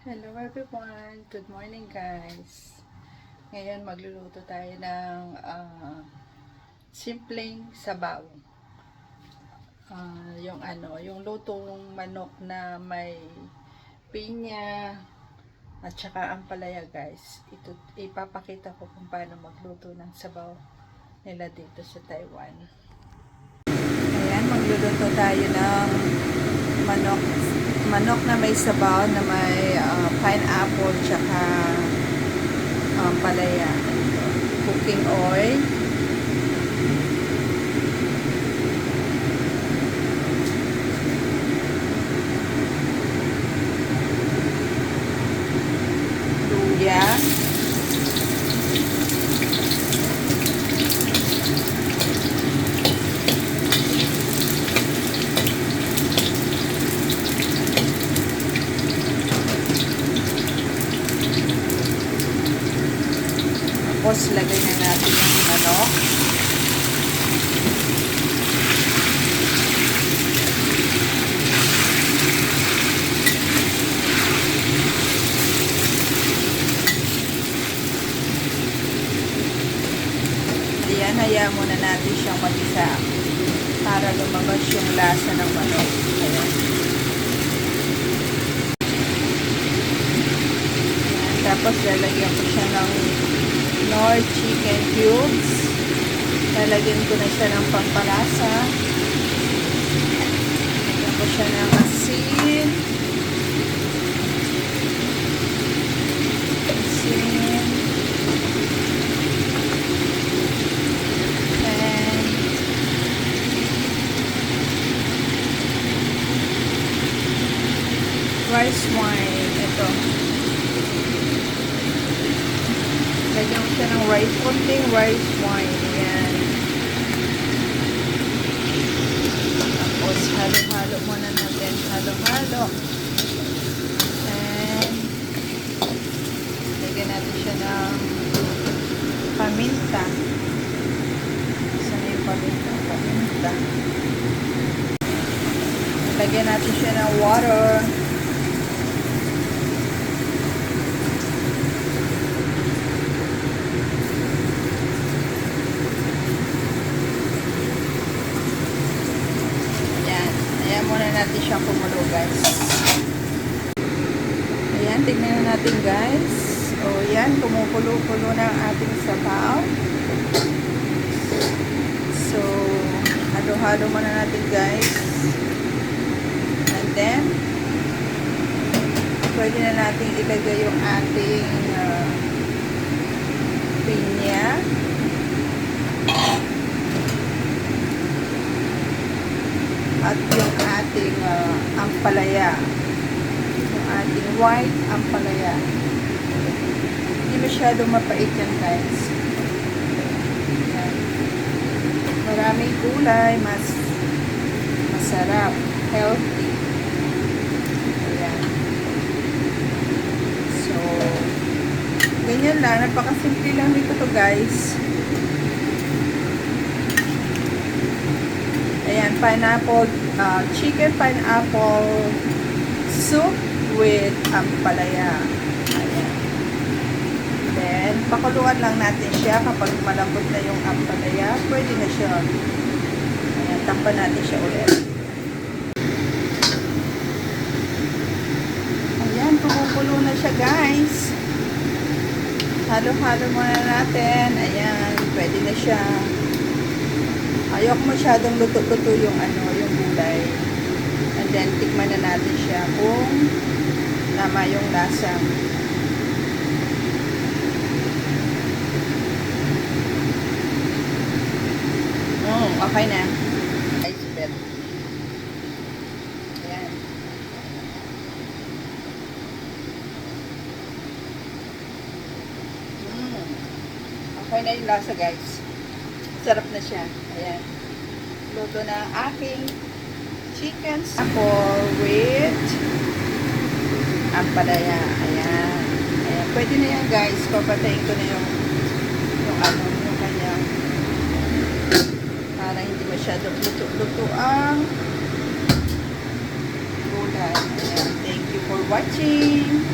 Hello everyone! Good morning guys! Ngayon magluluto tayo ng simpleng sabaw. Yung lutong manok na may pinya at saka ampalaya guys. Ipapakita ko kung paano magluto ng sabaw nila dito sa Taiwan. Ayan, magluluto tayo ng manok na may sabaw na may pineapple tsaka palaya. Cooking oil, luya, tapos lagay na natin yung manok. Ayan, hayaan muna natin siyang magisa para lumabas yung lasa ng manok. Ayan. Tapos lalagyan ko siya ng Knorr chicken cubes. Lalagyan ko na siya ng pampalasa. Lalagyan ko siya ng asin. And rice wine. Ito. Lagyan ko siya ng konting rice wine. Ayan. Tapos, halo-halo muna natin. Halo-halo. And, lagyan natin siya ng paminta. Saan yung paminta? Paminta. Lagyan natin siya ng water. Muna natin siyang kumulo guys. Ayan, tignan na natin guys. O yan, kumukulo-kulo na ang ating sabaw. So, halo-halo muna natin guys. And then, pwede na natin ilagay yung ating pinya. At yung ating ampalaya. Yung ating white ampalaya. Hindi masyadong mapait yan guys. Yan. Maraming gulay, mas masarap, healthy. Ayan. So, ganyan lang. Napakasimple lang dito to guys. Ayan, pineapple, chicken pineapple soup with ampalaya. Ayan. Then, pakuluan lang natin siya. Kapag malambot na yung ampalaya, pwede na siya. Ayan, takpan natin siya ulit. Ayan, kumukulo na siya guys. Halo-halo muna natin. Ayan, pwede na siya. Ayoko masyadong luto-luto yung yung gulay. And then, tikman na natin siya kung tama yung lasa. Okay na. Ice bed. Ayan. Okay na yung lasa guys. Sarap na siya. Ayan. Luto na aking chicken apple with ampalaya. Ayan. Ayan. Pwede na yan guys. Papatayin ko na yung kanya. Para hindi masyadong luto-luto ang gulay. Ayan. Thank you for watching.